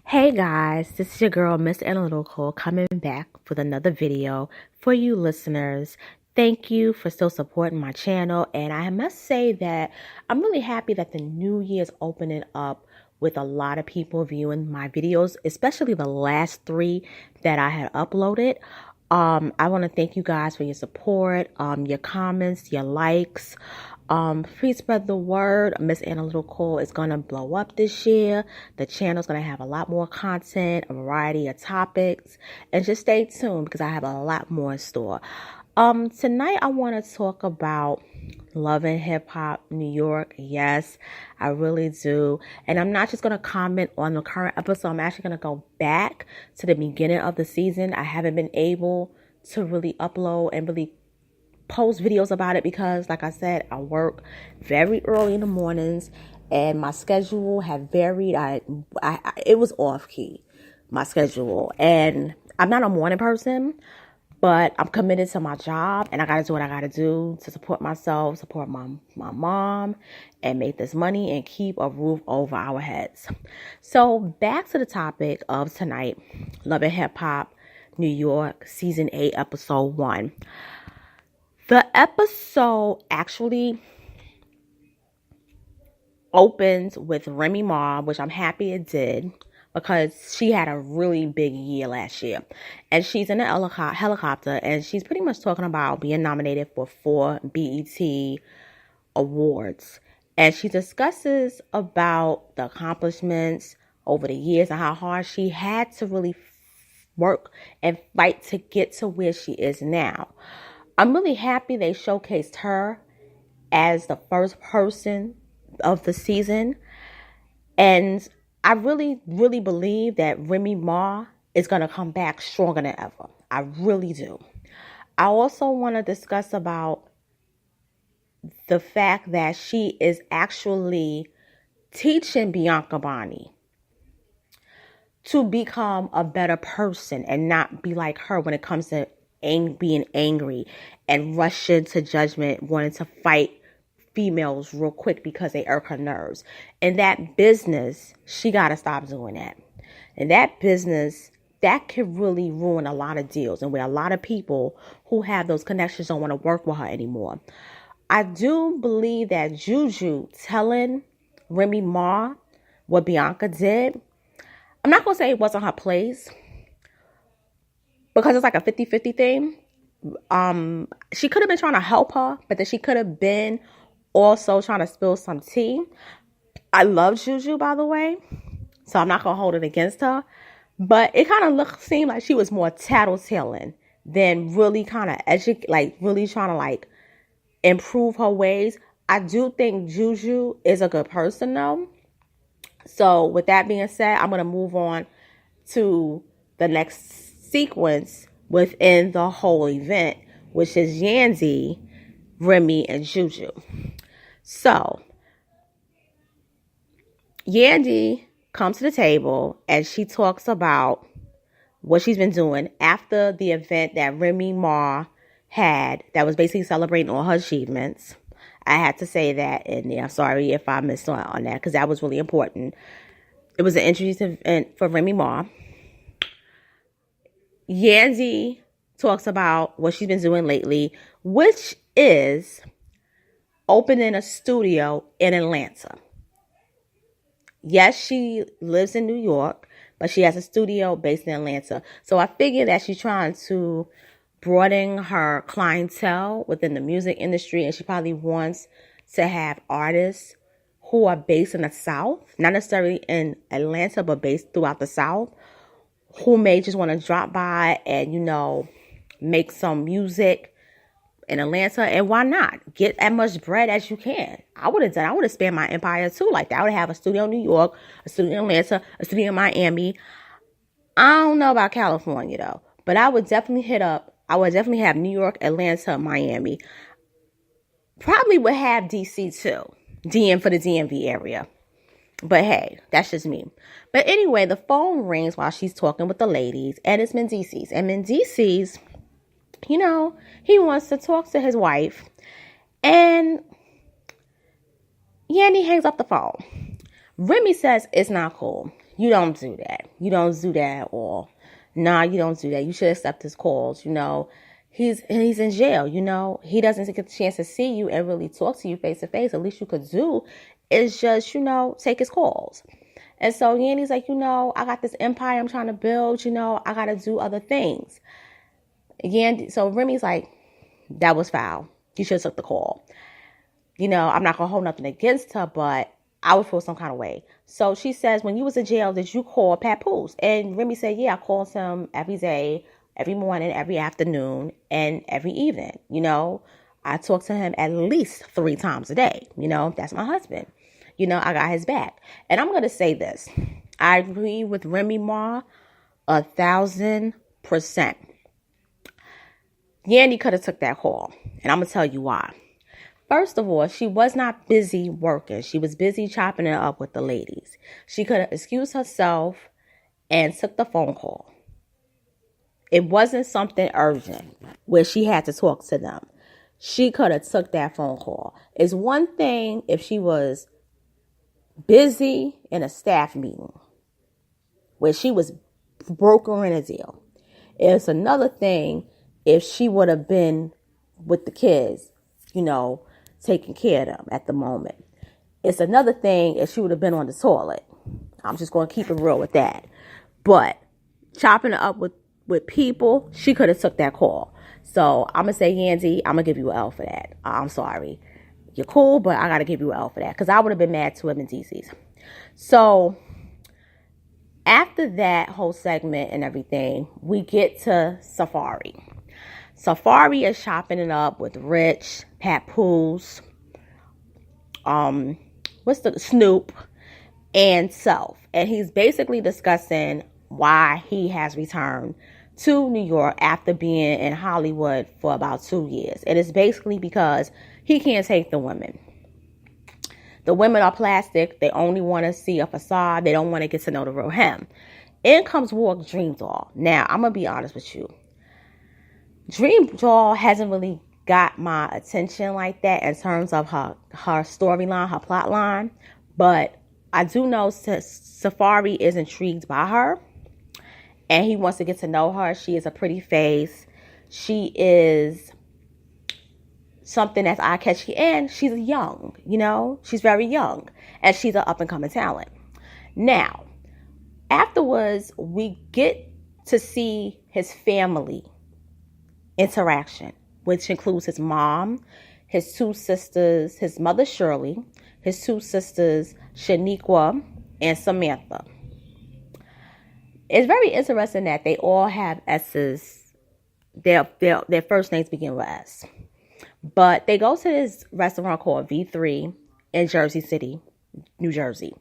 Hey guys, this is your girl, Miss Analytical, coming back with another video for you listeners. Thank you for still supporting my channel, and I must say that I'm really happy that the new year's opening up with a lot of people viewing my videos, especially the last three that I had uploaded. I want to thank you guys for your support, your comments, your likes. Please spread the word. Miss Analytical is going to blow up this year. The channel is going to have a lot more content, a variety of topics, and just stay tuned because I have a lot more in store. Tonight I want to talk about Love and Hip Hop New York. Yes, I really do. And I'm not just going to comment on the current episode. I'm actually going to go back to the beginning of the season. I haven't been able to really upload and really post videos about it because, like I said, I work very early in the mornings and my schedule had varied. It was off key, my schedule. And I'm not a morning person, but I'm committed to my job and I got to do what I got to do to support myself, support my mom, and make this money and keep a roof over our heads. So back to the topic of tonight, Love and Hip Hop New York, Season 8, Episode 1. The episode actually opens with Remy Ma, which I'm happy it did, because she had a really big year last year. And she's in a helicopter, and she's pretty much talking about being nominated for 4 BET awards. And she discusses about the accomplishments over the years and how hard she had to really work and fight to get to where she is now. I'm really happy they showcased her as the first person of the season. And I really, really believe that Remy Ma is going to come back stronger than ever. I really do. I also want to discuss about the fact that she is actually teaching Bianca Bonney to become a better person and not be like her when it comes to being angry and rushing to judgment, wanting to fight females real quick because they irk her nerves. And that business, she got to stop doing that. And that business, that could really ruin a lot of deals, and where a lot of people who have those connections don't want to work with her anymore. I do believe that Juju telling Remy Ma what Bianca did, I'm not going to say it wasn't her place, because it's like a 50-50 thing. She could have been trying to help her, but then she could have been also trying to spill some tea. I love Juju, by the way, so I'm not going to hold it against her. But it kind of seemed like she was more tattletaling than really kind of really trying to improve her ways. I do think Juju is a good person though. So with that being said, I'm going to move on to the next sequence within the whole event, which is Yandy, Remy, and Juju. So Yandy comes to the table and she talks about what she's been doing after the event that Remy Ma had that was basically celebrating all her achievements. I had to say that in there. I'm sorry if I missed on that because that was really important. It was an interesting event for Remy Ma. Yandy talks about what she's been doing lately, which is opening a studio in Atlanta. Yes, she lives in New York, but she has a studio based in Atlanta. So I figure that she's trying to broaden her clientele within the music industry, and she probably wants to have artists who are based in the South, not necessarily in Atlanta, but based throughout the South, who may just want to drop by and, make some music in Atlanta. And why not? Get as much bread as you can. I would have spanned my empire too like that. I would have a studio in New York, a studio in Atlanta, a studio in Miami. I don't know about California though, but I would definitely have New York, Atlanta, Miami. Probably would have DC too. For the DMV area. But hey, that's just me. But anyway, the phone rings while she's talking with the ladies, and it's Mendeecees. And Mendeecees, he wants to talk to his wife, and Yandy hangs up the phone. Remy says it's not cool. You don't do that. You don't do that at all. Nah, you don't do that. You should accept his calls. He's in jail. He doesn't get a chance to see you and really talk to you face to face. At least you could do is just, take his calls. And so Yandy's like, I got this empire I'm trying to build. I got to do other things. So Remy's like, that was foul. You should have took the call. I'm not going to hold nothing against her, but I would feel some kind of way. So she says, when you was in jail, did you call Papoose? And Remy said, yeah, I called him every day, every morning, every afternoon, and every evening. I talk to him at least 3 times a day. That's my husband. I got his back. And I'm going to say this. I agree with Remy Ma 1,000%. Yandy could have took that call. And I'm going to tell you why. First of all, she was not busy working. She was busy chopping it up with the ladies. She could have excused herself and took the phone call. It wasn't something urgent where she had to talk to them. She could have took that phone call. It's one thing if she was busy in a staff meeting where she was brokering a deal. It's another thing if she would have been with the kids, taking care of them at the moment. It's another thing if she would have been on the toilet. I'm just going to keep it real with that. But chopping it up with people, she could have took that call. So I'm going to say, Yandy, I'm going to give you an L for that. I'm sorry. You're cool, but I got to give you an L for that because I would have been mad to him in DC's. So after that whole segment and everything, we get to Safari. Safari is chopping it up with Rich, Papoose, Snoop, and Self. And he's basically discussing why he has returned to New York after being in Hollywood for about 2 years. And it's basically because he can't take the women. The women are plastic. They only want to see a facade. They don't want to get to know the real him. In comes Walk Dream Doll. Now, I'm going to be honest with you. Dream Doll hasn't really got my attention like that in terms of her storyline, her plot line. But I do know Safari is intrigued by her. And he wants to get to know her. She is a pretty face. She is something that's eye-catchy. And she's young, She's very young. And she's an up-and-coming talent. Now, afterwards, we get to see his family interaction, which includes his mom, his 2 sisters, his mother Shirley, his 2 sisters Shaniqua and Samantha. It's very interesting that they all have S's. Their first names begin with S. But they go to this restaurant called V3 in Jersey City, New Jersey.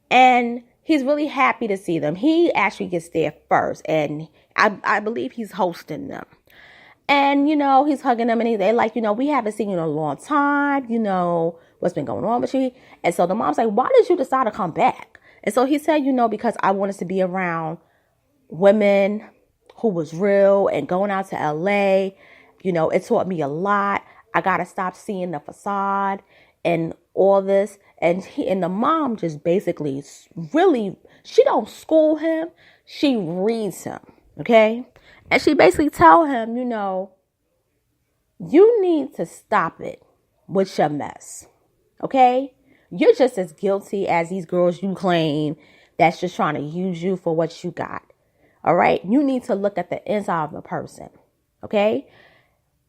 And he's really happy to see them. He actually gets there first. And I believe he's hosting them. And, he's hugging them and they're like, we haven't seen you in a long time. What's been going on with you? And so the mom's like, why did you decide to come back? And so he said, because I wanted to be around women who was real and going out to LA. It taught me a lot. I got to stop seeing the facade and all this. And the mom just basically really, she don't school him. She reads him. Okay. And she basically tell him, you need to stop it with your mess. Okay? You're just as guilty as these girls you claim that's just trying to use you for what you got. All right? You need to look at the inside of a person. Okay?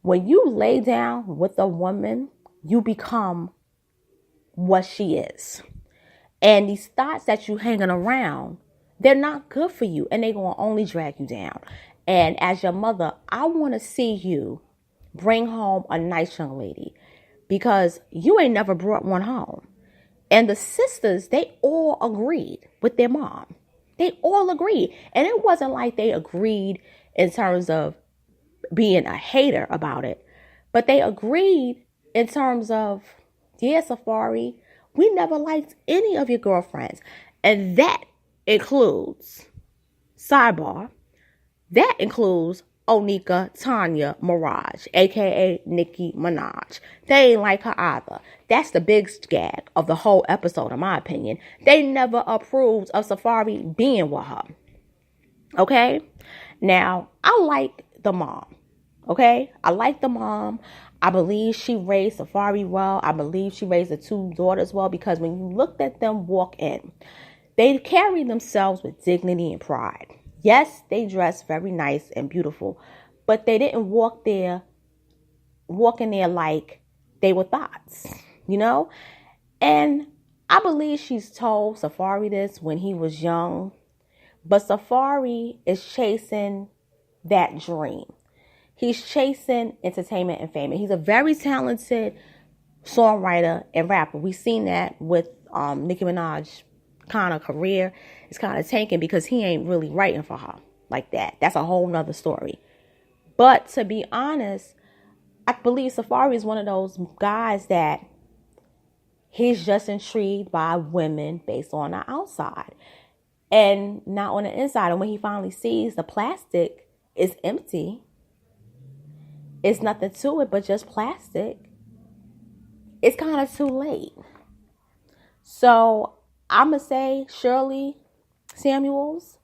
When you lay down with a woman, you become what she is. And these thoughts that you hanging around, they're not good for you. And they're going to only drag you down. And as your mother, I want to see you bring home a nice young lady because you ain't never brought one home. And the sisters, they all agreed with their mom. They all agreed. And it wasn't like they agreed in terms of being a hater about it, but they agreed in terms of, yeah, Safari, we never liked any of your girlfriends. And that includes, sidebar, that includes Onika Tanya Mirage, aka Nicki Minaj. They ain't like her either. That's the big gag of the whole episode, in my opinion. They never approved of Safaree being with her. Okay? Now, I like the mom. Okay? I like the mom. I believe she raised Safaree well. I believe she raised the two daughters well, because when you looked at them walk in, they carry themselves with dignity and pride. Yes, they dress very nice and beautiful, but they didn't walk in there like they were thoughts, you know? And I believe she's told Safaree this when he was young, but Safaree is chasing that dream. He's chasing entertainment and fame. And he's a very talented songwriter and rapper. We've seen that with Nicki Minaj kind of career. It's kind of tanking because he ain't really writing for her like that. That's a whole nother story. But to be honest, I believe Safaree is one of those guys that he's just intrigued by women based on the outside and not on the inside. And when he finally sees the plastic is empty, it's nothing to it but just plastic, it's kind of too late. So I'm going to say, Shirley Samuels,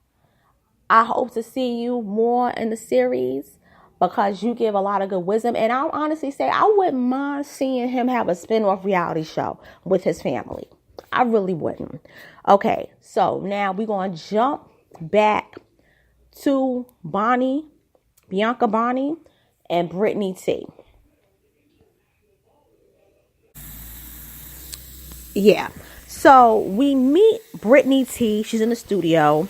I hope to see you more in the series because you give a lot of good wisdom. And I'll honestly say I wouldn't mind seeing him have a spin-off reality show with his family. I really wouldn't. Okay, so now we're going to jump back to Bianca Bonnie, and Brittany T. Yeah. So we meet Brittany T. She's in the studio.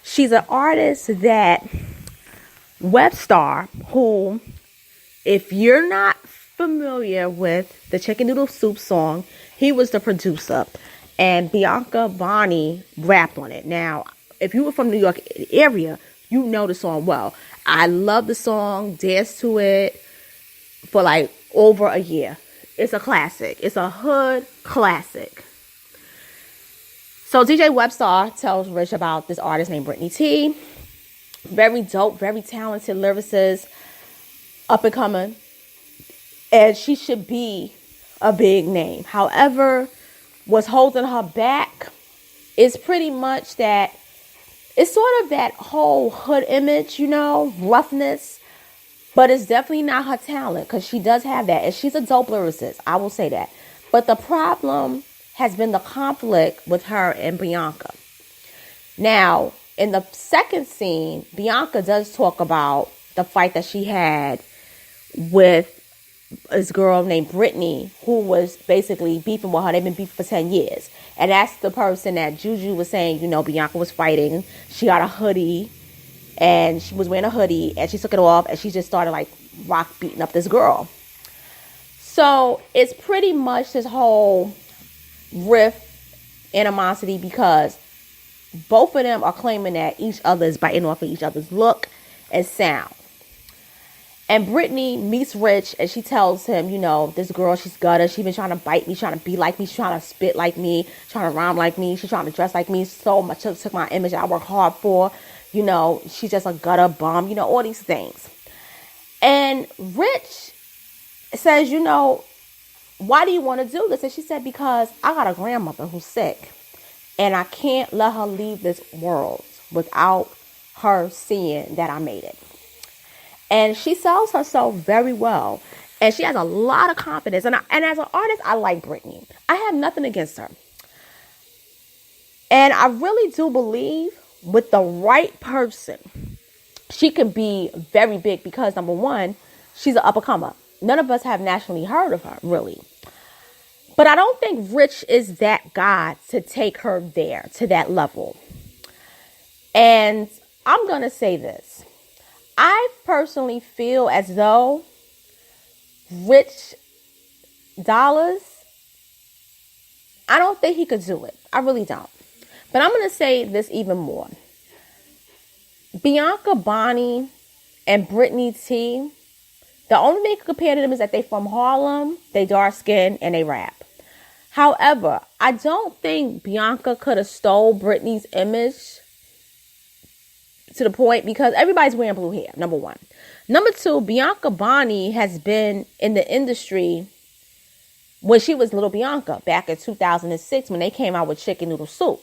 She's an artist that Webstar, who, if you're not familiar with the Chicken Noodle Soup song, he was the producer. And Bianca Bonnie rapped on it. Now, if you were from New York area, you know the song well. I love the song, danced to it for like over a year. It's a classic. It's a hood classic. So DJ Webstar tells Rich about this artist named Brittany T. Very dope, very talented lyricist, up and coming. And she should be a big name. However, what's holding her back is pretty much that it's sort of that whole hood image, you know, roughness. But it's definitely not her talent because she does have that. And she's a dope lyricist. I will say that. But the problem has been the conflict with her and Bianca. Now, in the second scene, Bianca does talk about the fight that she had with this girl named Brittany, who was basically beefing with her. They've been beefing for 10 years. And that's the person that Juju was saying, you know, Bianca was fighting. She got a hoodie. And she was wearing a hoodie. And she took it off. And she just started, like, rock beating up this girl. So it's pretty much this whole riff animosity because both of them are claiming that each other is biting off of each other's look and sound. And Brittany meets Rich and she tells him, you know, this girl, she's gutter. She's been trying to bite me, trying to be like me. She's trying to spit like me, trying to rhyme like me. She's trying to dress like me. So much took my image I work hard for. You know, she's just a gutter bum, you know, all these things. And Rich says, you know, why do you want to do this? And she said, because I got a grandmother who's sick. And I can't let her leave this world without her seeing that I made it. And she sells herself very well. And she has a lot of confidence. And as an artist, I like Brittany. I have nothing against her. And I really do believe with the right person, she can be very big because, number one, she's an up-and-comer. None of us have nationally heard of her, really. But I don't think Rich is that guy to take her there, to that level. And I'm going to say this. I personally feel as though Rich Dollaz, I don't think he could do it. I really don't. But I'm going to say this even more. Bianca Bonnie and Brittany T, the only thing I can compare to them is that they from Harlem, they dark skin, and they rap. However, I don't think Bianca could have stole Brittany's image to the point because everybody's wearing blue hair, number one. Number two, Bianca Bonney has been in the industry when she was Little Bianca back in 2006 when they came out with Chicken Noodle Soup.